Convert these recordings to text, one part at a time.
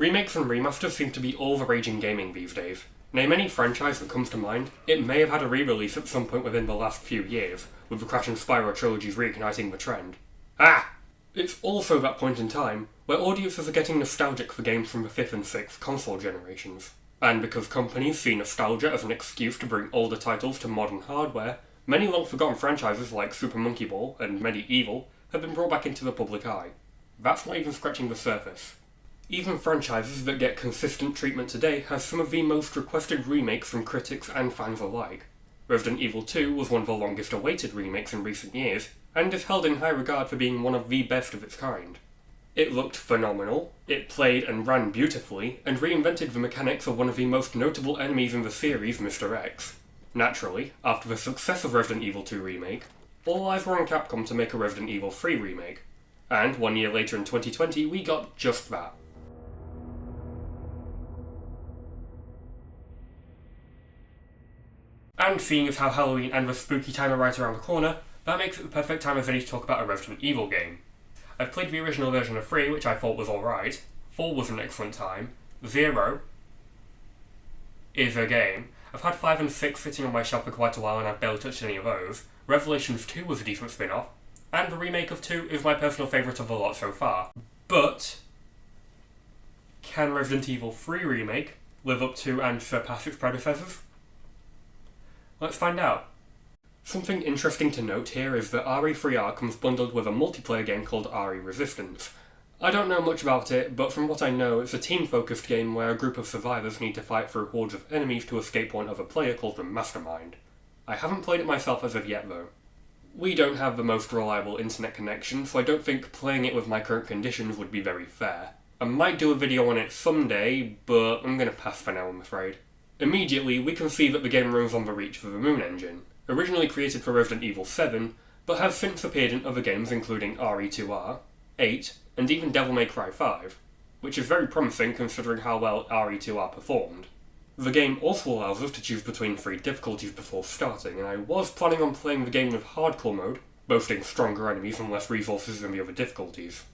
Remakes and remasters seem to be all the rage in gaming these days. Name any franchise that comes to mind, it may have had a re-release at some point within the last few years, with the Crash and Spyro trilogies reigniting the trend. It's also that point in time where audiences are getting nostalgic for games from the 5th and 6th console generations. And because companies see nostalgia as an excuse to bring older titles to modern hardware, many long-forgotten franchises like Super Monkey Ball and Medieval have been brought back into the public eye. That's not even scratching the surface. Even franchises that get consistent treatment today have some of the most requested remakes from critics and fans alike. Resident Evil 2 was one of the longest awaited remakes in recent years, and is held in high regard for being one of the best of its kind. It looked phenomenal, it played and ran beautifully, and reinvented the mechanics of one of the most notable enemies in the series, Mr. X. Naturally, after the success of Resident Evil 2 Remake, all eyes were on Capcom to make a Resident Evil 3 remake. And 1 year later in 2020, we got just that. And seeing as how Halloween and the spooky time are right around the corner, that makes it the perfect time as any to talk about a Resident Evil game. I've played the original version of 3, which I thought was alright, 4 was an excellent time, 0 is a game. I've had 5 and 6 sitting on my shelf for quite a while and I've barely touched any of those, Revelations 2 was a decent spin-off, and the remake of 2 is my personal favourite of the lot so far. But can Resident Evil 3 Remake live up to and surpass its predecessors? Let's find out. Something interesting to note here is that RE3R comes bundled with a multiplayer game called RE Resistance. I don't know much about it, but from what I know, it's a team-focused game where a group of survivors need to fight through hordes of enemies to escape one other player called the Mastermind. I haven't played it myself as of yet though. We don't have the most reliable internet connection, so I don't think playing it with my current conditions would be very fair. I might do a video on it someday, but I'm gonna pass for now, I'm afraid. Immediately, we can see that the game runs on the Reach for the Moon engine, originally created for Resident Evil 7, but has since appeared in other games including RE2R, 8, and even Devil May Cry 5, which is very promising considering how well RE2R performed. The game also allows us to choose between 3 difficulties before starting, and I was planning on playing the game with Hardcore mode, boasting stronger enemies and less resources than the other difficulties.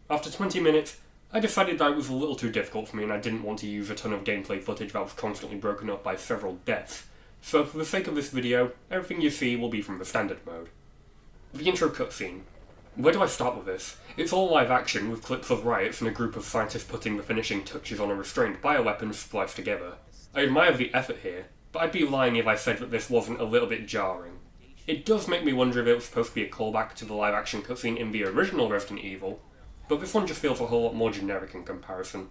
After 20 minutes, I decided that it was a little too difficult for me and I didn't want to use a ton of gameplay footage that was constantly broken up by several deaths, so for the sake of this video, everything you see will be from the standard mode. The intro cutscene. Where do I start with this? It's all live action with clips of riots and a group of scientists putting the finishing touches on a restrained bioweapon spliced together. I admire the effort here, but I'd be lying if I said that this wasn't a little bit jarring. It does make me wonder if it was supposed to be a callback to the live action cutscene in the original Resident Evil, but this one just feels a whole lot more generic in comparison.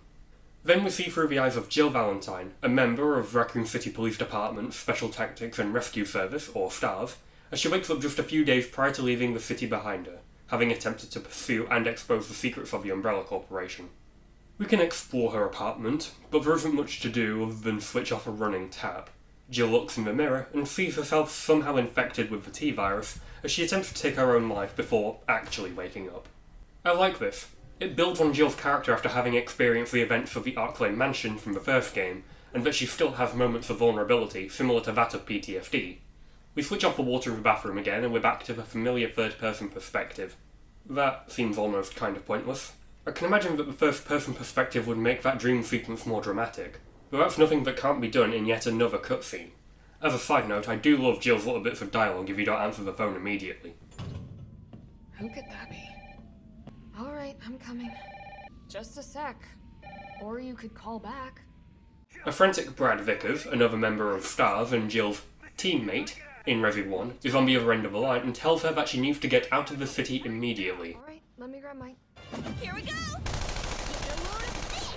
Then we see through the eyes of Jill Valentine, a member of Raccoon City Police Department's Special Tactics and Rescue Service, or STARS, as she wakes up just a few days prior to leaving the city behind her, having attempted to pursue and expose the secrets of the Umbrella Corporation. We can explore her apartment, but there isn't much to do other than switch off a running tap. Jill looks in the mirror and sees herself somehow infected with the T-virus as she attempts to take her own life before actually waking up. I like this. It builds on Jill's character after having experienced the events of the Arklay Mansion from the first game, and that she still has moments of vulnerability similar to that of PTSD. We switch off the water in the bathroom again and we're back to the familiar third-person perspective. That seems almost kind of pointless. I can imagine that the first-person perspective would make that dream sequence more dramatic, but that's nothing that can't be done in yet another cutscene. As a side note, I do love Jill's little bits of dialogue if you don't answer the phone immediately. Who could that be? Alright, I'm coming. Just a sec. Or you could call back. A frantic Brad Vickers, another member of STARS and Jill's teammate in Resi 1, is on the other end of the line and tells her that she needs to get out of the city immediately. Alright, let me grab mine. Here we go! Get a load of this!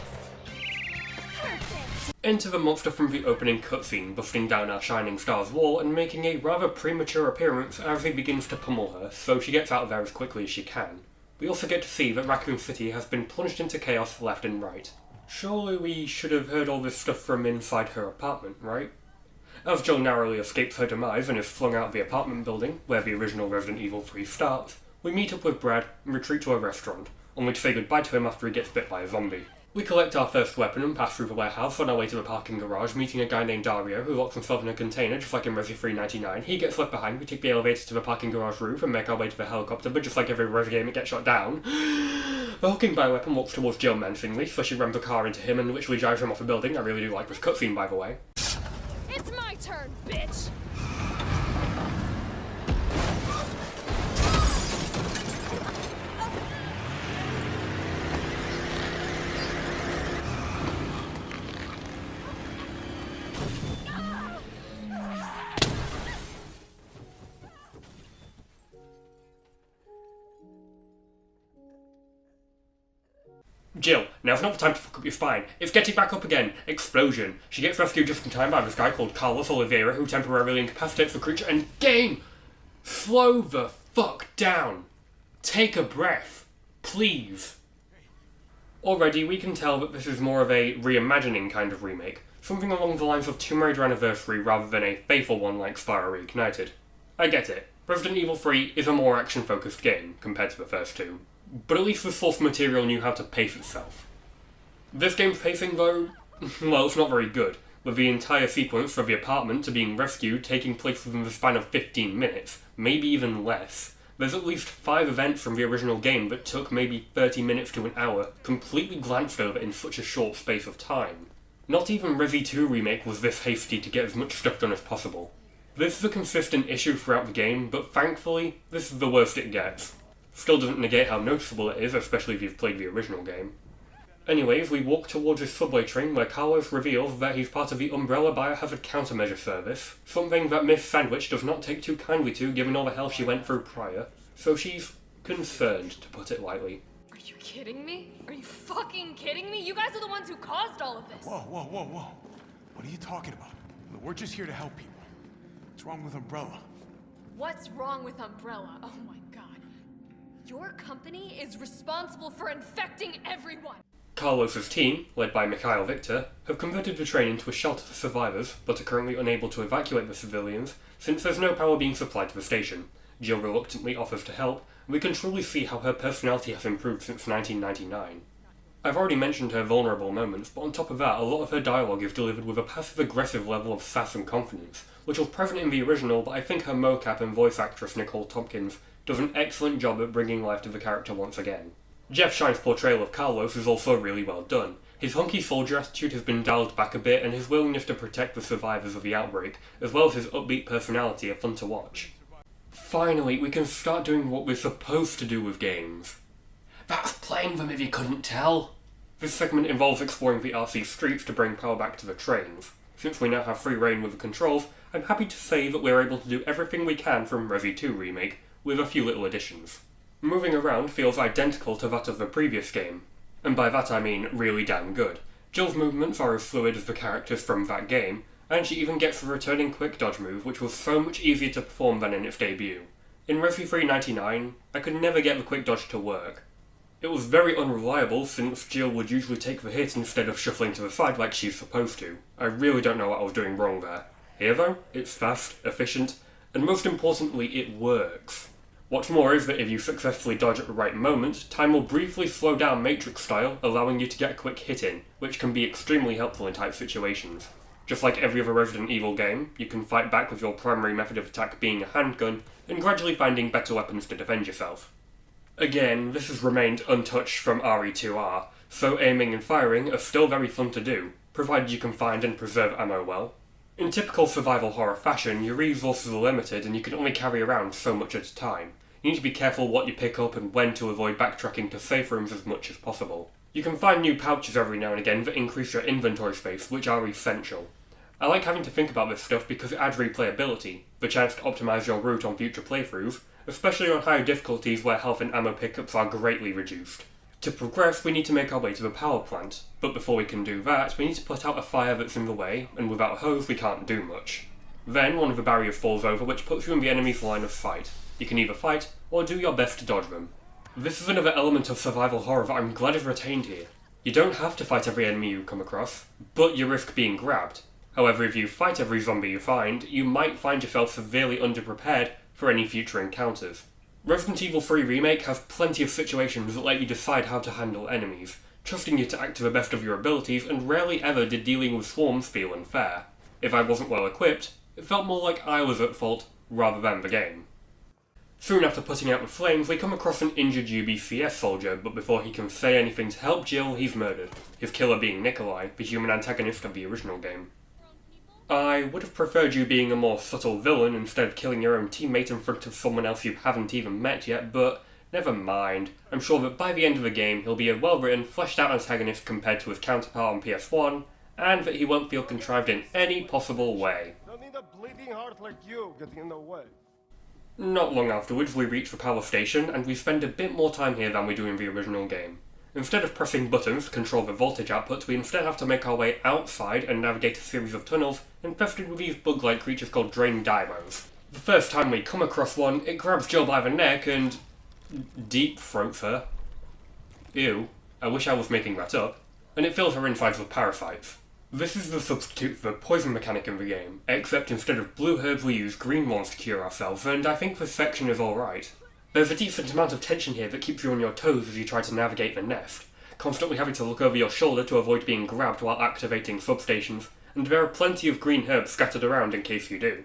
Perfect! Enter the monster from the opening cutscene, busting down our Shining Star's wall and making a rather premature appearance as he begins to pummel her, so she gets out of there as quickly as she can. We also get to see that Raccoon City has been plunged into chaos left and right. Surely we should have heard all this stuff from inside her apartment, right? As Jill narrowly escapes her demise and is flung out of the apartment building, where the original Resident Evil 3 starts, we meet up with Brad and retreat to a restaurant, only to say goodbye to him after he gets bit by a zombie. We collect our first weapon and pass through the warehouse on our way to the parking garage, meeting a guy named Dario who locks himself in a container just like in Resi 399. He gets left behind, we take the elevator to the parking garage roof and make our way to the helicopter, but just like every Resi game it gets shot down. The hooking bioweapon walks towards Jill menacingly, so she rams a car into him and literally drives him off a building. I really do like this cutscene, by the way. It's my turn, bitch! Jill, now's not the time to fuck up your spine. It's getting back up again. Explosion. She gets rescued just in time by this guy called Carlos Oliveira who temporarily incapacitates the creature and game! Slow the fuck down. Take a breath. Please. Already we can tell that this is more of a reimagining kind of remake. Something along the lines of Tomb Raider Anniversary rather than a faithful one like Spyro Reignited. I get it. Resident Evil 3 is a more action-focused game compared to the first two. But at least the source material knew how to pace itself. This game's pacing, though, well, it's not very good, with the entire sequence from the apartment to being rescued taking place within the span of 15 minutes, maybe even less. There's at least 5 events from the original game that took maybe 30 minutes to an hour, completely glanced over in such a short space of time. Not even Resi 2 Remake was this hasty to get as much stuff done as possible. This is a consistent issue throughout the game, but thankfully, this is the worst it gets. Still doesn't negate how noticeable it is, especially if you've played the original game. Anyways, we walk towards his subway train where Carlos reveals that he's part of the Umbrella Biohazard Countermeasure Service, something that Miss Sandwich does not take too kindly to given all the hell she went through prior, so she's concerned, to put it lightly. Are you kidding me? Are you fucking kidding me? You guys are the ones who caused all of this! Whoa. What are you talking about? We're just here to help people. What's wrong with Umbrella? What's wrong with Umbrella? Oh my god. Your company is responsible for infecting everyone! Carlos's team, led by Mikhail Victor, have converted the train into a shelter for survivors, but are currently unable to evacuate the civilians, since there's no power being supplied to the station. Jill reluctantly offers to help, and we can truly see how her personality has improved since 1999. I've already mentioned her vulnerable moments, but on top of that, a lot of her dialogue is delivered with a passive-aggressive level of sass and confidence, which was present in the original, but I think her mocap and voice actress Nicole Tompkins does an excellent job at bringing life to the character once again. Jeff Shine's portrayal of Carlos is also really well done. His hunky soldier attitude has been dialed back a bit, and his willingness to protect the survivors of the outbreak, as well as his upbeat personality, are fun to watch. Finally, we can start doing what we're supposed to do with games. That's playing them if you couldn't tell! This segment involves exploring the RC streets to bring power back to the trains. Since we now have free reign with the controls, I'm happy to say that we're able to do everything we can from Resi 2 Remake, with a few little additions. Moving around feels identical to that of the previous game, and by that I mean really damn good. Jill's movements are as fluid as the characters from that game, and she even gets the returning quick dodge move, which was so much easier to perform than in its debut. In Resi 399, I could never get the quick dodge to work. It was very unreliable since Jill would usually take the hit instead of shuffling to the side like she's supposed to. I really don't know what I was doing wrong there. Here though, it's fast, efficient, and most importantly, it works. What's more is that if you successfully dodge at the right moment, time will briefly slow down Matrix style, allowing you to get a quick hit in, which can be extremely helpful in tight situations. Just like every other Resident Evil game, you can fight back with your primary method of attack being a handgun, and gradually finding better weapons to defend yourself. Again, this has remained untouched from RE2R, so aiming and firing are still very fun to do, provided you can find and preserve ammo well. In typical survival horror fashion, your resources are limited and you can only carry around so much at a time. You need to be careful what you pick up and when to avoid backtracking to safe rooms as much as possible. You can find new pouches every now and again that increase your inventory space, which are essential. I like having to think about this stuff because it adds replayability, the chance to optimise your route on future playthroughs, especially on higher difficulties where health and ammo pickups are greatly reduced. To progress, we need to make our way to the power plant, but before we can do that, we need to put out a fire that's in the way, and without a hose we can't do much. Then one of the barriers falls over, which puts you in the enemy's line of sight. You can either fight, or do your best to dodge them. This is another element of survival horror that I'm glad is retained here. You don't have to fight every enemy you come across, but you risk being grabbed. However, if you fight every zombie you find, you might find yourself severely underprepared for any future encounters. Resident Evil 3 Remake has plenty of situations that let you decide how to handle enemies, trusting you to act to the best of your abilities, and rarely ever did dealing with swarms feel unfair. If I wasn't well equipped, it felt more like I was at fault rather than the game. Soon after putting out the flames, we come across an injured UBCS soldier, but before he can say anything to help Jill, he's murdered, his killer being Nikolai, the human antagonist of the original game. I would have preferred you being a more subtle villain instead of killing your own teammate in front of someone else you haven't even met yet, but never mind. I'm sure that by the end of the game, he'll be a well-written, fleshed-out antagonist compared to his counterpart on PS1, and that he won't feel contrived in any possible way. Don't need a bleeding heart like you getting in the way. Not long afterwards, we reach the power station, and we spend a bit more time here than we do in the original game. Instead of pressing buttons to control the voltage output, we instead have to make our way outside and navigate a series of tunnels infested with these bug-like creatures called drain dymos. The first time we come across one, it grabs Jill by the neck and deep throats her. Ew, I wish I was making that up. And it fills her insides with parasites. This is the substitute for the poison mechanic in the game, except instead of blue herbs we use green ones to cure ourselves, and I think this section is alright. There's a decent amount of tension here that keeps you on your toes as you try to navigate the nest, constantly having to look over your shoulder to avoid being grabbed while activating substations, and there are plenty of green herbs scattered around in case you do.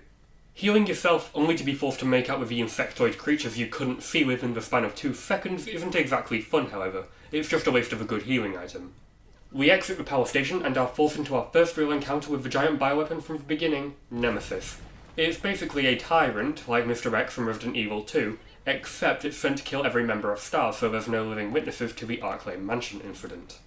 Healing yourself only to be forced to make out with the insectoid creatures you couldn't see within the span of 2 seconds isn't exactly fun, however. It's just a waste of a good healing item. We exit the power station and are forced into our first real encounter with the giant bioweapon from the beginning, Nemesis. It's basically a tyrant, like Mr. X from Resident Evil 2, except it's sent to kill every member of STARS so there's no living witnesses to the Arklay Mansion incident.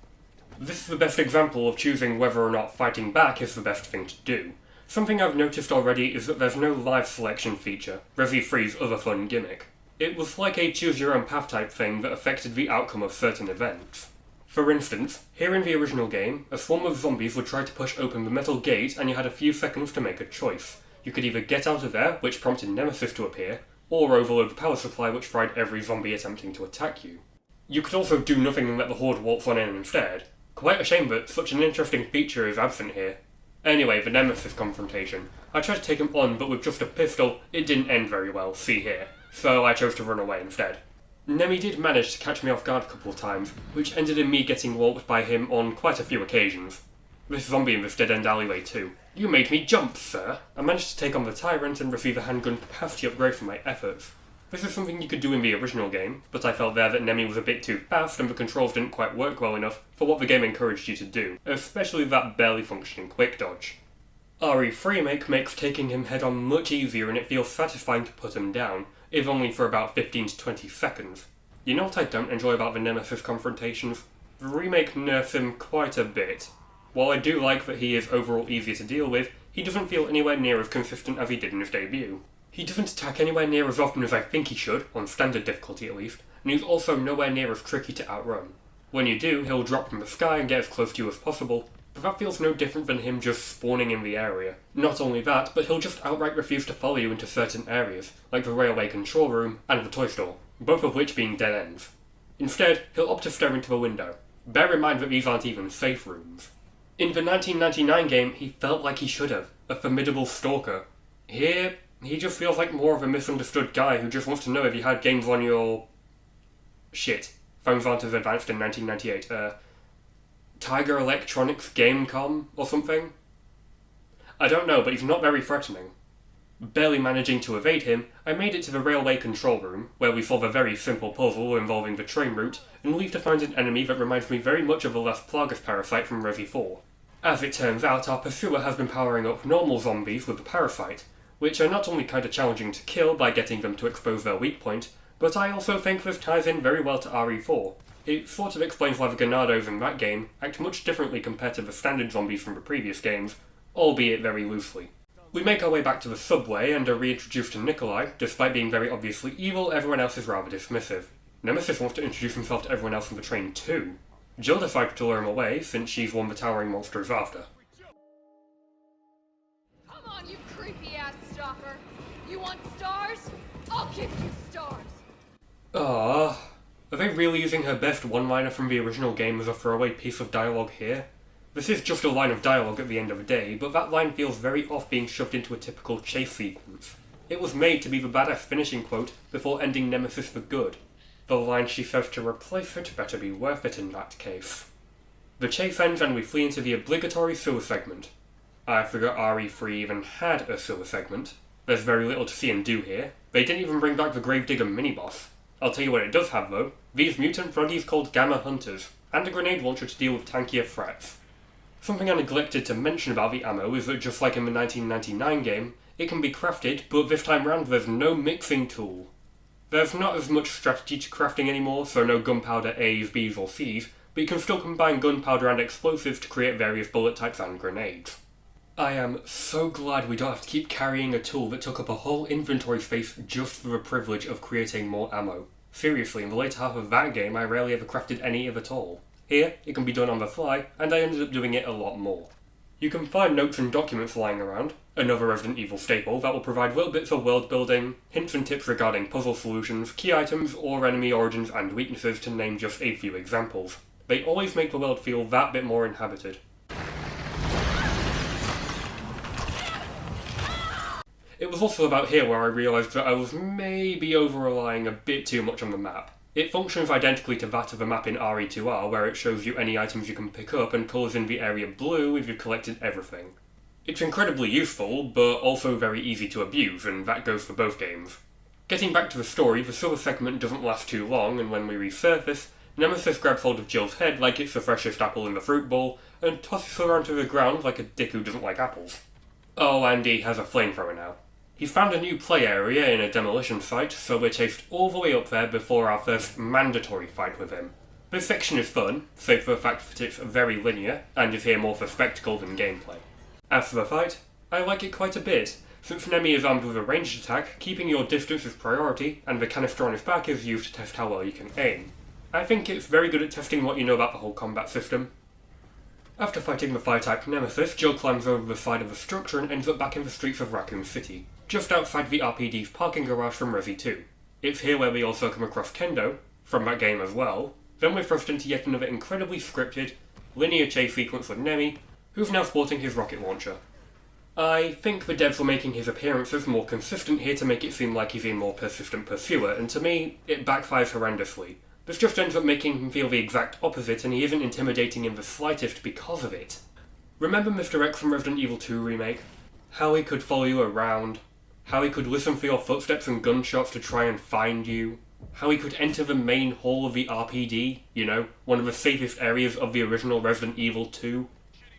This is the best example of choosing whether or not fighting back is the best thing to do. Something I've noticed already is that there's no live selection feature, Resi 3's other fun gimmick. It was like a choose-your-own-path type thing that affected the outcome of certain events. For instance, here in the original game, a swarm of zombies would try to push open the metal gate and you had a few seconds to make a choice. You could either get out of there, which prompted Nemesis to appear, or overload the power supply which fried every zombie attempting to attack you. You could also do nothing and let the horde waltz on in instead. Quite a shame that such an interesting feature is absent here. Anyway, the Nemesis confrontation. I tried to take him on, but with just a pistol, it didn't end very well, see here. So I chose to run away instead. Nemmy did manage to catch me off guard a couple of times, which ended in me getting walked by him on quite a few occasions. This zombie in this dead-end alleyway too. You made me jump, sir! I managed to take on the tyrant and receive a handgun capacity upgrade for my efforts. This is something you could do in the original game, but I felt there that Nemmy was a bit too fast and the controls didn't quite work well enough for what the game encouraged you to do, especially that barely functioning quick dodge. Remake makes taking him head on much easier and it feels satisfying to put him down, if only for about 15 to 20 seconds. You know what I don't enjoy about the Nemesis confrontations? The remake nerfs him quite a bit. While I do like that he is overall easier to deal with, he doesn't feel anywhere near as consistent as he did in his debut. He doesn't attack anywhere near as often as I think he should, on standard difficulty at least, and he's also nowhere near as tricky to outrun. When you do, he'll drop from the sky and get as close to you as possible, but that feels no different than him just spawning in the area. Not only that, but he'll just outright refuse to follow you into certain areas, like the railway control room and the toy store, both of which being dead ends. Instead, he'll opt to stare into the window. Bear in mind that these aren't even safe rooms. In the 1999 game, he felt like he should have, a formidable stalker. Here, he just feels like more of a misunderstood guy who just wants to know if you had games on your... shit. Phones aren't as advanced in 1998, Tiger Electronics Gamecom or something? I don't know, but he's not very threatening. Barely managing to evade him, I made it to the railway control room, where we solve a very simple puzzle involving the train route, and leave to find an enemy that reminds me very much of the Las Plagas parasite from Resi 4. As it turns out, our pursuer has been powering up normal zombies with the parasite, which are not only kinda challenging to kill by getting them to expose their weak point, but I also think this ties in very well to RE4. It sort of explains why the Ganados in that game act much differently compared to the standard zombies from the previous games, albeit very loosely. We make our way back to the subway and are reintroduced to Nikolai. Despite being very obviously evil, everyone else is rather dismissive. Nemesis wants to introduce himself to everyone else on the train too. Jill decides to lure him away, since she's one the towering monster is after. Come on, you creepy-ass stalker! You want stars? I'll give you stars! Are they really using her best one-liner from the original game as a throwaway piece of dialogue here? This is just a line of dialogue at the end of the day, but that line feels very off being shoved into a typical chase sequence. It was made to be the badass finishing quote before ending Nemesis for good. The line she says to replace it better be worth it in that case. The chase ends and we flee into the obligatory sewer segment. I forgot RE3 even had a sewer segment. There's very little to see and do here. They didn't even bring back the Gravedigger mini-boss. I'll tell you what it does have though, these mutant froggies called Gamma Hunters, and a grenade launcher to deal with tankier threats. Something I neglected to mention about the ammo is that just like in the 1999 game, it can be crafted, but this time round there's no mixing tool. There's not as much strategy to crafting anymore, so no gunpowder A's, B's or C's, but you can still combine gunpowder and explosives to create various bullet types and grenades. I am so glad we don't have to keep carrying a tool that took up a whole inventory space just for the privilege of creating more ammo. Seriously, in the later half of that game I rarely ever crafted any of at all. Here, it can be done on the fly, and I ended up doing it a lot more. You can find notes and documents lying around, another Resident Evil staple that will provide little bits of world building, hints and tips regarding puzzle solutions, key items, or enemy origins and weaknesses to name just a few examples. They always make the world feel that bit more inhabited. It was also about here where I realised that I was maybe over-relying a bit too much on the map. It functions identically to that of a map in RE2R, where it shows you any items you can pick up and colours in the area blue if you've collected everything. It's incredibly useful, but also very easy to abuse, and that goes for both games. Getting back to the story, the sewer segment doesn't last too long, and when we resurface, Nemesis grabs hold of Jill's head like it's the freshest apple in the fruit bowl, and tosses her onto the ground like a dick who doesn't like apples. Oh, and he has a flamethrower now. He's found a new play area in a demolition site, so we're chased all the way up there before our first mandatory fight with him. This section is fun, save for the fact that it's very linear, and is here more for spectacle than gameplay. As for the fight, I like it quite a bit, since Nemmy is armed with a ranged attack, keeping your distance is priority, and the canister on his back is used to test how well you can aim. I think it's very good at testing what you know about the whole combat system. After fighting the fire-type Nemesis, Jill climbs over the side of the structure and ends up back in the streets of Raccoon City, just outside the RPD's parking garage from Resi 2. It's here where we also come across Kendo, from that game as well. Then we're thrust into yet another incredibly scripted, linear chase sequence with Nemmy, who's now sporting his rocket launcher. I think the devs were making his appearances more consistent here to make it seem like he's a more persistent pursuer, and to me, it backfires horrendously. This just ends up making him feel the exact opposite, and he isn't intimidating in the slightest because of it. Remember Mr. X from Resident Evil 2 Remake? How he could follow you around, how he could listen for your footsteps and gunshots to try and find you, how he could enter the main hall of the RPD, you know, one of the safest areas of the original Resident Evil 2.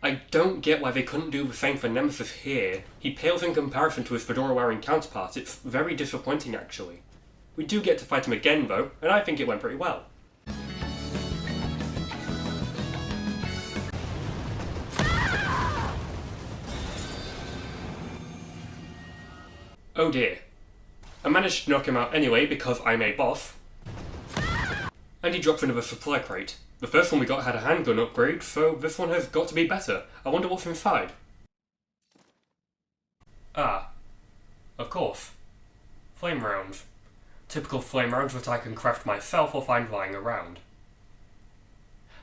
I don't get why they couldn't do the same for Nemesis here. He pales in comparison to his fedora-wearing counterpart. It's very disappointing actually. We do get to fight him again though, and I think it went pretty well. Oh dear. I managed to knock him out anyway because I'm a boss. And he drops another supply crate. The first one we got had a handgun upgrade, so this one has got to be better. I wonder what's inside. Ah. Of course. Flame rounds. Typical flame rounds that I can craft myself or find lying around.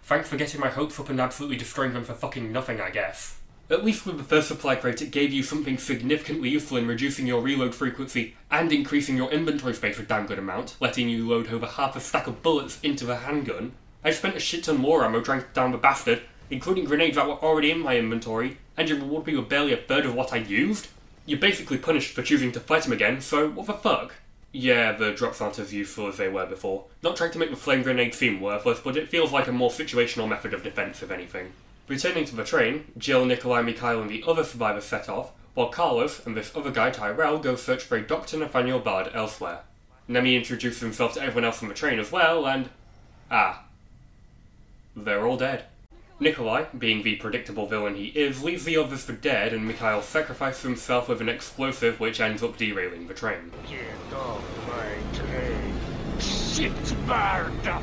Thanks for getting my hopes up and absolutely destroying them for fucking nothing, I guess. At least with the first supply crate it gave you something significantly useful in reducing your reload frequency and increasing your inventory space a damn good amount, letting you load over half a stack of bullets into the handgun. I spent a shit ton more ammo trying to down the bastard, including grenades that were already in my inventory, and your reward me with barely a third of what I used? You're basically punished for choosing to fight him again, so what the fuck? Yeah, the drops aren't as useful as they were before. Not trying to make the flame grenade seem worthless, but it feels like a more situational method of defense, if anything. Returning to the train, Jill, Nikolai, Mikhail and the other survivors set off, while Carlos and this other guy, Tyrell, go search for a Dr. Nathaniel Bard elsewhere. Nemmy introduces himself to everyone else on the train as well, and... they're all dead. Nikolai, being the predictable villain he is, leaves the others for dead, and Mikhail sacrifices himself with an explosive which ends up derailing the train. Get off my train, shitbird!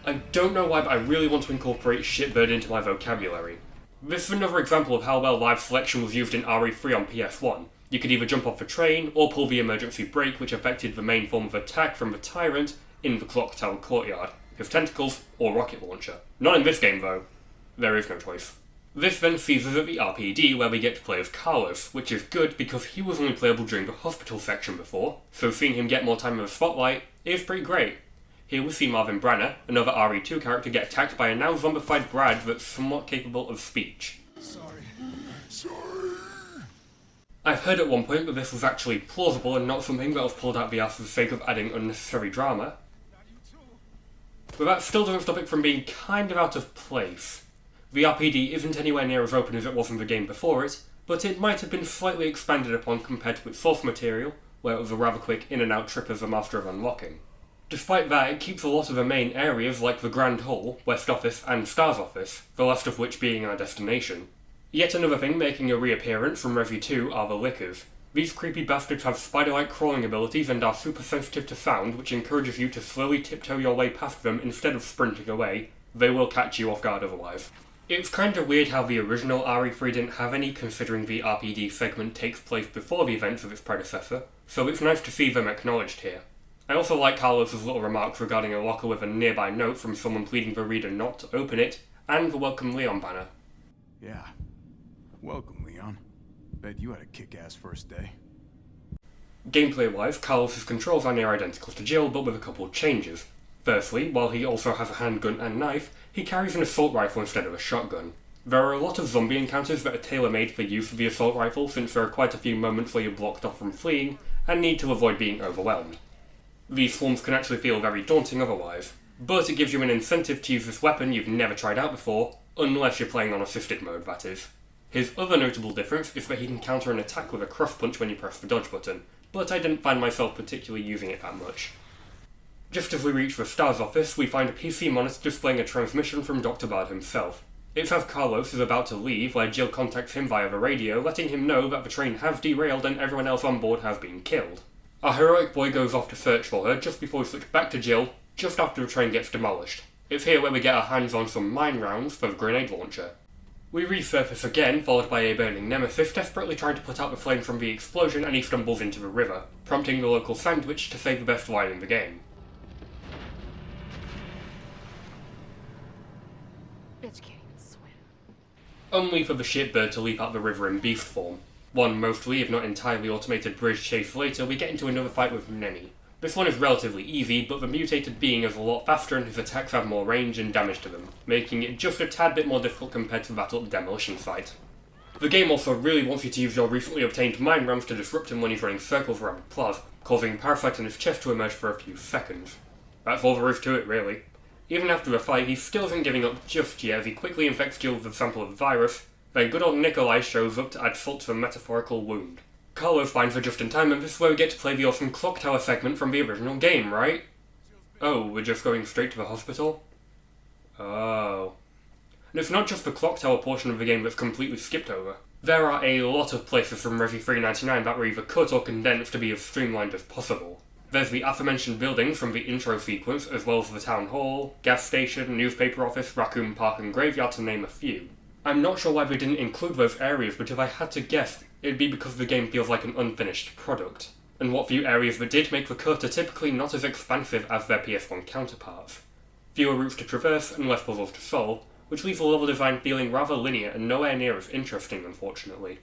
I don't know why, but I really want to incorporate shitbird into my vocabulary. This is another example of how well live selection was used in RE3 on PS1. You could either jump off the train, or pull the emergency brake, which affected the main form of attack from the tyrant in the clock tower courtyard, his tentacles or rocket launcher. Not in this game though. There is no choice. This then sees us at the RPD where we get to play as Carlos, which is good because he was only playable during the hospital section before, so seeing him get more time in the spotlight is pretty great. Here we see Marvin Branner, another RE2 character, get attacked by a now zombified Brad that's somewhat capable of speech. Sorry. I've heard at one point that this was actually plausible and not something that was pulled out of the ass for the sake of adding unnecessary drama. But that still doesn't stop it from being kind of out of place. The RPD isn't anywhere near as open as it was in the game before it, but it might have been slightly expanded upon compared to its source material, where it was a rather quick in and out trip as a master of unlocking. Despite that, it keeps a lot of the main areas like the Grand Hall, West Office and Star's Office, the last of which being our destination. Yet another thing making a reappearance from Resi 2 are the Lickers. These creepy bastards have spider-like crawling abilities and are super sensitive to sound, which encourages you to slowly tiptoe your way past them instead of sprinting away. They will catch you off guard otherwise. It's kinda weird how the original RE3 didn't have any, considering the RPD segment takes place before the events of its predecessor, so it's nice to see them acknowledged here. I also like Carlos's little remarks regarding a locker with a nearby note from someone pleading the reader not to open it, and the Welcome Leon banner. Yeah. Welcome, Leon. Bet you had a kick-ass first day. Gameplay-wise, Carlos's controls are near identical to Jill, but with a couple of changes. Firstly, while he also has a handgun and knife, he carries an assault rifle instead of a shotgun. There are a lot of zombie encounters that are tailor-made for use of the assault rifle, since there are quite a few moments where you're blocked off from fleeing, and need to avoid being overwhelmed. These swarms can actually feel very daunting otherwise, but it gives you an incentive to use this weapon you've never tried out before, unless you're playing on assisted mode, that is. His other notable difference is that he can counter an attack with a cross punch when you press the dodge button, but I didn't find myself particularly using it that much. Just as we reach the Star's office, we find a PC monitor displaying a transmission from Dr. Bard himself. It says Carlos is about to leave, where Jill contacts him via the radio, letting him know that the train has derailed and everyone else on board has been killed. Our heroic boy goes off to search for her just before we switch back to Jill, just after the train gets demolished. It's here where we get our hands on some mine rounds for the grenade launcher. We resurface again, followed by a burning Nemesis, desperately trying to put out the flame from the explosion, and he stumbles into the river, prompting the local sandwich to say the best line in the game. Bitch can't even swim. Only for the shitbird to leap out the river in beast form. One mostly, if not entirely automated bridge chase later, we get into another fight with Nemmy. This one is relatively easy, but the mutated being is a lot faster and his attacks have more range and damage to them, making it just a tad bit more difficult compared to the battle at the demolition site. The game also really wants you to use your recently obtained mine rounds to disrupt him when he's running circles around the plaza, causing a parasite in his chest to emerge for a few seconds. That's all there is to it, really. Even after the fight, he still isn't giving up just yet as he quickly infects Jill with a sample of the virus, then good old Nikolai shows up to add salt to the metaphorical wound. Carlos finds her just in time, and this is where we get to play the awesome clock tower segment from the original game, right? Oh, we're just going straight to the hospital? Oh. And it's not just the clock tower portion of the game that's completely skipped over. There are a lot of places from Resi 399 that were either cut or condensed to be as streamlined as possible. There's the aforementioned buildings from the intro sequence, as well as the town hall, gas station, newspaper office, Raccoon Park and graveyard to name a few. I'm not sure why they didn't include those areas, but if I had to guess, it'd be because the game feels like an unfinished product. And what few areas that did make the cut are typically not as expansive as their PS1 counterparts. Fewer routes to traverse and less puzzles to solve, which leaves the level design feeling rather linear and nowhere near as interesting, unfortunately.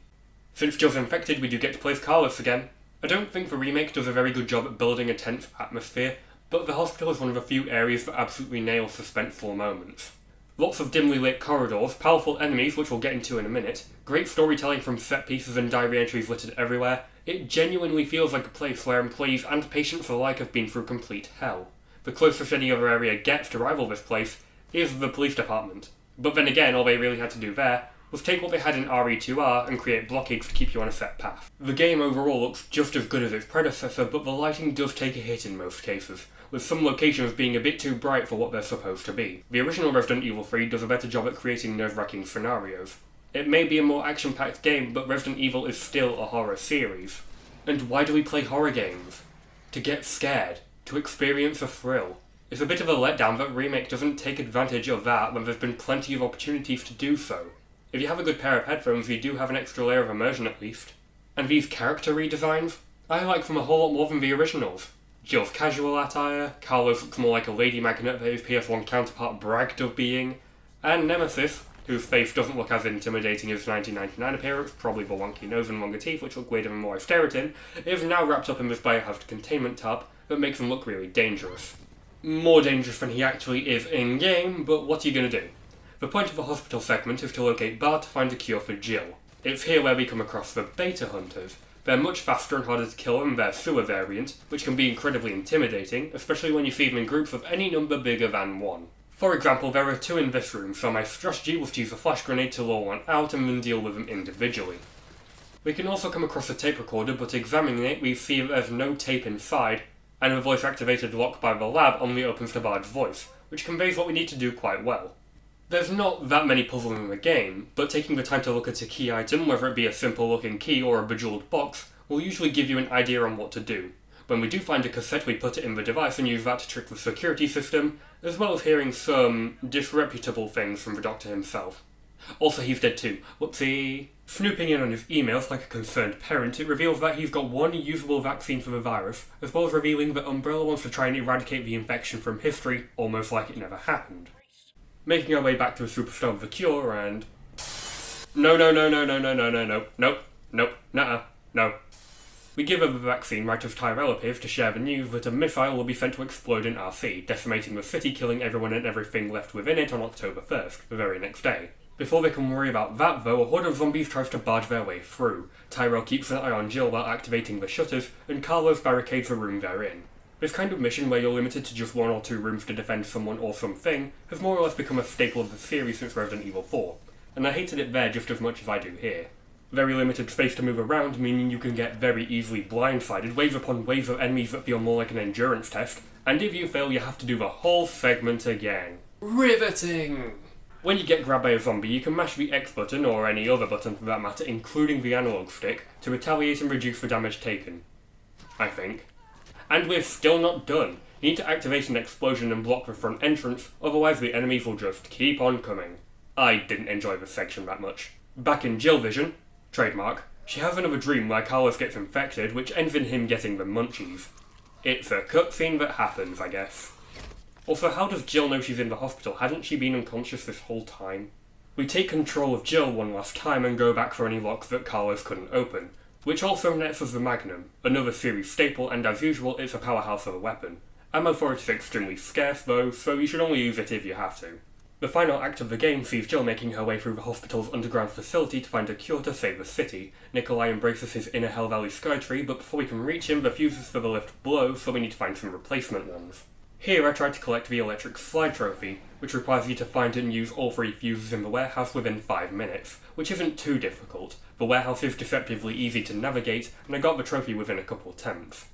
Since Jill's infected, we do get to play as Carlos again. I don't think the remake does a very good job at building a tense atmosphere, but the hospital is one of the few areas that absolutely nails suspenseful moments. Lots of dimly lit corridors, powerful enemies which we'll get into in a minute, great storytelling from set pieces and diary entries littered everywhere. It genuinely feels like a place where employees and patients alike have been through complete hell. The closest any other area gets to rival this place is the police department. But then again, all they really had to do there was take what they had in RE2R and create blockades to keep you on a set path. The game overall looks just as good as its predecessor, but the lighting does take a hit in most cases, with some locations being a bit too bright for what they're supposed to be. The original Resident Evil 3 does a better job at creating nerve-wracking scenarios. It may be a more action-packed game, but Resident Evil is still a horror series. And why do we play horror games? To get scared. To experience a thrill. It's a bit of a letdown that Remake doesn't take advantage of that when there's been plenty of opportunities to do so. If you have a good pair of headphones, you do have an extra layer of immersion at least. And these character redesigns? I like them a whole lot more than the originals. Jill's casual attire, Carlos looks more like a lady magnet that his PS1 counterpart bragged of being, and Nemesis, whose face doesn't look as intimidating as 1999 appearance, probably the wonky nose and longer teeth, which look weirder and more austeritin, is now wrapped up in this biohazard containment tab that makes him look really dangerous. More dangerous than he actually is in-game, but what are you going to do? The point of the hospital segment is to locate Bart to find a cure for Jill. It's here where we come across the beta hunters. They're much faster and harder to kill than their sewer variant, which can be incredibly intimidating, especially when you see them in groups of any number bigger than 1. For example, there are 2 in this room, so my strategy was to use a flash grenade to lure one out and then deal with them individually. We can also come across a tape recorder, but examining it we see that there's no tape inside, and a voice-activated lock by the lab only opens to Bart's voice, which conveys what we need to do quite well. There's not that many puzzles in the game, but taking the time to look at a key item, whether it be a simple looking key or a bejeweled box, will usually give you an idea on what to do. When we do find a cassette, we put it in the device and use that to trick the security system, as well as hearing some disreputable things from the doctor himself. Also, he's dead too. Whoopsie. Snooping in on his emails like a concerned parent, it reveals that he's got one usable vaccine for the virus, as well as revealing that Umbrella wants to try and eradicate the infection from history, almost like it never happened. Making our way back to the superstar with the cure and... No. We give her the vaccine right as Tyrell appears to share the news that a missile will be sent to explode in RC, decimating the city, killing everyone and everything left within it on October 1st, the very next day. Before they can worry about that though, a horde of zombies tries to barge their way through. Tyrell keeps an eye on Jill while activating the shutters, and Carlos barricades the room they're in. This kind of mission, where you're limited to just 1 or 2 rooms to defend someone or something, has more or less become a staple of the series since Resident Evil 4, and I hated it there just as much as I do here. Very limited space to move around, meaning you can get very easily blindsided, wave upon waves of enemies that feel more like an endurance test, and if you fail you have to do the whole segment again. Riveting! When you get grabbed by a zombie, you can mash the X button, or any other button for that matter, including the analog stick, to retaliate and reduce the damage taken. I think. And we're still not done. You need to activate an explosion and block the front entrance, otherwise the enemies will just keep on coming. I didn't enjoy this section that much. Back in Jill Vision, trademark, she has another dream where Carlos gets infected, which ends in him getting the munchies. It's a cutscene that happens, I guess. Also, how does Jill know she's in the hospital? Hadn't she been unconscious this whole time? We take control of Jill one last time and go back for any locks that Carlos couldn't open, which also nets us the Magnum, another series staple, and as usual, it's a powerhouse of a weapon. Ammo for it is extremely scarce though, so you should only use it if you have to. The final act of the game sees Jill making her way through the hospital's underground facility to find a cure to save the city. Nikolai embraces his inner Hell Valley Skytree, but before we can reach him, the fuses for the lift blow, so we need to find some replacement ones. Here I tried to collect the electric slide trophy, which requires you to find and use all 3 fuses in the warehouse within 5 minutes, which isn't too difficult. The warehouse is deceptively easy to navigate, and I got the trophy within a couple attempts.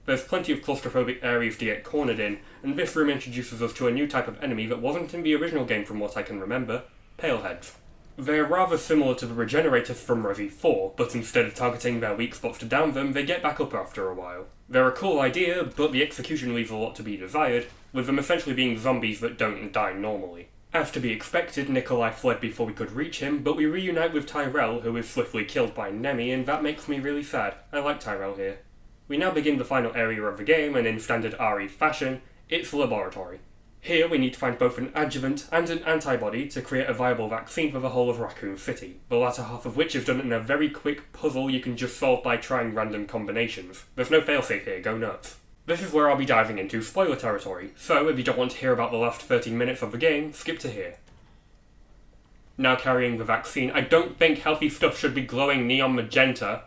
There's plenty of claustrophobic areas to get cornered in, and this room introduces us to a new type of enemy that wasn't in the original game from what I can remember, Paleheads. They're rather similar to the Regenerators from Resi 4, but instead of targeting their weak spots to down them, they get back up after a while. They're a cool idea, but the execution leaves a lot to be desired, with them essentially being zombies that don't die normally. As to be expected, Nikolai fled before we could reach him, but we reunite with Tyrell, who is swiftly killed by Nemmy, and that makes me really sad. I like Tyrell here. We now begin the final area of the game, and in standard RE fashion, it's the laboratory. Here we need to find both an adjuvant and an antibody to create a viable vaccine for the whole of Raccoon City, the latter half of which is done in a very quick puzzle you can just solve by trying random combinations. There's no failsafe here, go nuts. This is where I'll be diving into spoiler territory, so if you don't want to hear about the last 13 minutes of the game, skip to here. Now carrying the vaccine, I don't think healthy stuff should be glowing neon magenta.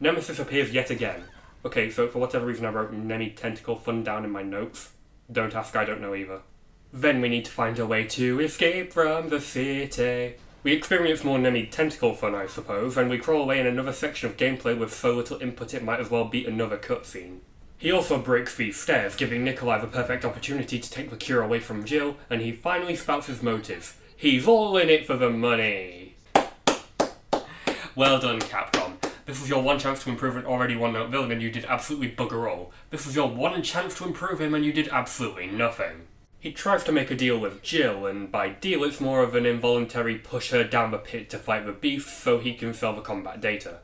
Nemesis appears yet again. Okay, so for whatever reason I wrote Nemmy Tentacle Fun down in my notes. Don't ask, I don't know either. Then we need to find a way to escape from the city. We experience more Nemmy Tentacle Fun, I suppose, and we crawl away in another section of gameplay with so little input it might as well be another cutscene. He also breaks these stairs, giving Nikolai the perfect opportunity to take the cure away from Jill, and he finally spouts his motive. He's all in it for the money. Well done, Capcom. This was your one chance to improve an already one-note villain and you did absolutely bugger all. This was your one chance to improve him and you did absolutely nothing. He tries to make a deal with Jill, and by deal it's more of an involuntary push her down the pit to fight the beast so he can sell the combat data.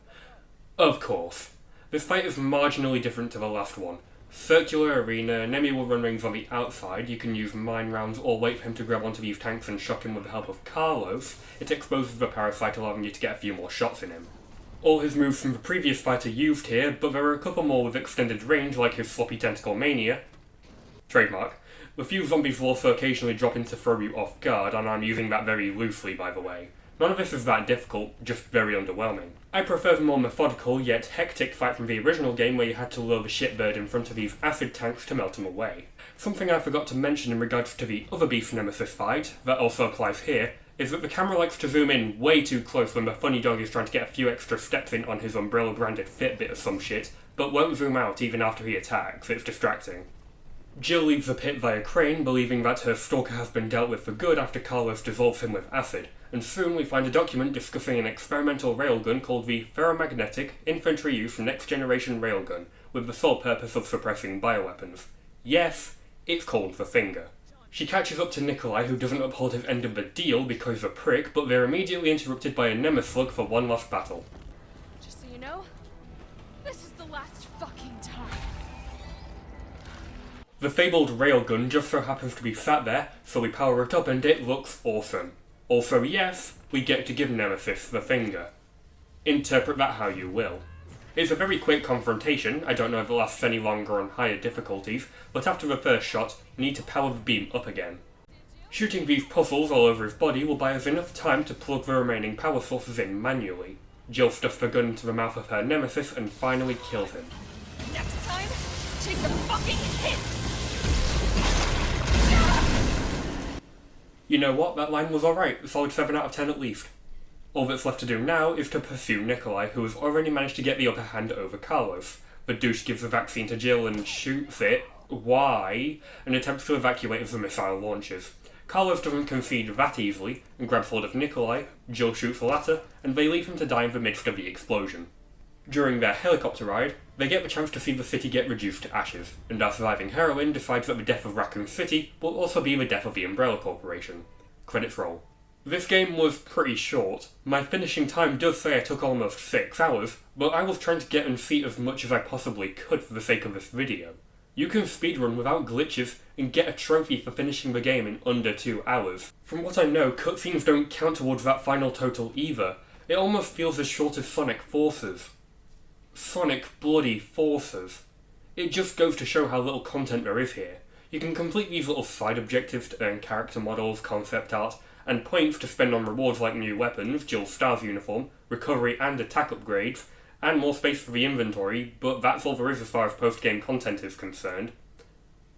Of course. This fight is marginally different to the last one. Circular arena, Nemmy will run rings on the outside, you can use mine rounds or wait for him to grab onto these tanks and shock him with the help of Carlos. It exposes the parasite, allowing you to get a few more shots in him. All his moves from the previous fight are used here, but there are a couple more with extended range, like his Sloppy Tentacle Mania. Trademark. The few zombies will also occasionally drop in to throw you off guard, and I'm using that very loosely, by the way. None of this is that difficult, just very underwhelming. I prefer the more methodical yet hectic fight from the original game where you had to lure the shitbird in front of these acid tanks to melt him away. Something I forgot to mention in regards to the other Beast Nemesis fight, that also applies here, is that the camera likes to zoom in way too close when the funny dog is trying to get a few extra steps in on his umbrella branded Fitbit or some shit, but won't zoom out even after he attacks. It's distracting. Jill leaves the pit via crane, believing that her stalker has been dealt with for good after Carlos dissolves him with acid, and soon we find a document discussing an experimental railgun called the Ferromagnetic Infantry Use Next Generation Railgun, with the sole purpose of suppressing bioweapons. Yes, it's called the Finger. She catches up to Nikolai, who doesn't uphold his end of the deal because he's a prick, but they're immediately interrupted by a Nemesis slug for one last battle. Just so you know, this is the last fucking time. The fabled railgun just so happens to be sat there, so we power it up and it looks awesome. Also, yes, we get to give Nemesis the Finger. Interpret that how you will. It's a very quick confrontation, I don't know if it lasts any longer on higher difficulties, but after the first shot, you need to power the beam up again. Shooting these puzzles all over his body will buy us enough time to plug the remaining power sources in manually. Jill stuffs the gun into the mouth of her Nemesis and finally kills him. Next time, take the fucking hit! You know what, that line was alright, a solid 7 out of 10 at least. All that's left to do now is to pursue Nikolai, who has already managed to get the upper hand over Carlos. The douche gives the vaccine to Jill and shoots it. Why? And attempts to evacuate as the missile launches. Carlos doesn't concede that easily, and grabs hold of Nikolai, Jill shoots the latter, and they leave him to die in the midst of the explosion. During their helicopter ride, they get the chance to see the city get reduced to ashes, and our surviving heroine decides that the death of Raccoon City will also be the death of the Umbrella Corporation. Credits roll. This game was pretty short. My finishing time does say I took almost 6 hours, but I was trying to get and see as much as I possibly could for the sake of this video. You can speedrun without glitches and get a trophy for finishing the game in under 2 hours. From what I know, cutscenes don't count towards that final total either. It almost feels as short as Sonic Forces. Sonic bloody Forces. It just goes to show how little content there is here. You can complete these little side objectives to earn character models, concept art, and points to spend on rewards like new weapons, Jill's Stars uniform, recovery and attack upgrades, and more space for the inventory, but that's all there is as far as post-game content is concerned.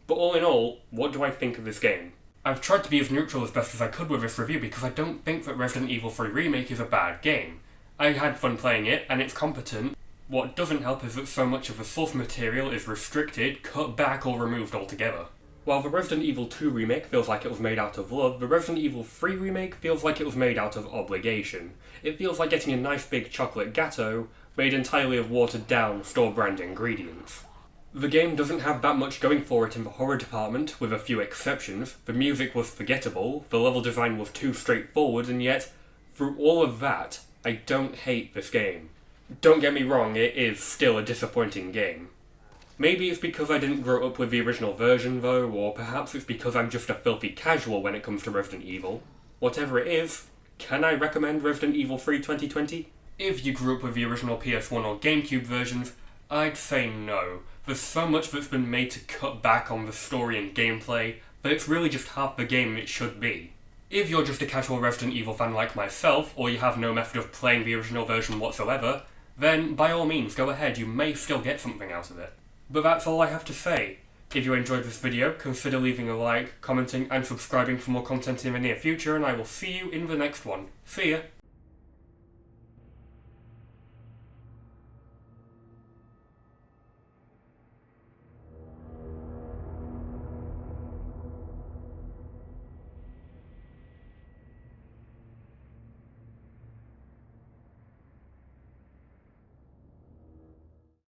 But all in all, what do I think of this game? I've tried to be as neutral as best as I could with this review because I don't think that Resident Evil 3 Remake is a bad game. I had fun playing it, and it's competent. What doesn't help is that so much of the source material is restricted, cut back, or removed altogether. While the Resident Evil 2 remake feels like it was made out of love, the Resident Evil 3 remake feels like it was made out of obligation. It feels like getting a nice big chocolate gâteau, made entirely of watered down, store-brand ingredients. The game doesn't have that much going for it in the horror department, with a few exceptions. The music was forgettable, the level design was too straightforward, and yet, through all of that, I don't hate this game. Don't get me wrong, it is still a disappointing game. Maybe it's because I didn't grow up with the original version though, or perhaps it's because I'm just a filthy casual when it comes to Resident Evil. Whatever it is, can I recommend Resident Evil 3 2020? If you grew up with the original PS1 or GameCube versions, I'd say no. There's so much that's been made to cut back on the story and gameplay, that it's really just half the game it should be. If you're just a casual Resident Evil fan like myself, or you have no method of playing the original version whatsoever, then by all means go ahead, you may still get something out of it. But that's all I have to say. If you enjoyed this video, consider leaving a like, commenting and subscribing for more content in the near future, and I will see you in the next one. See ya!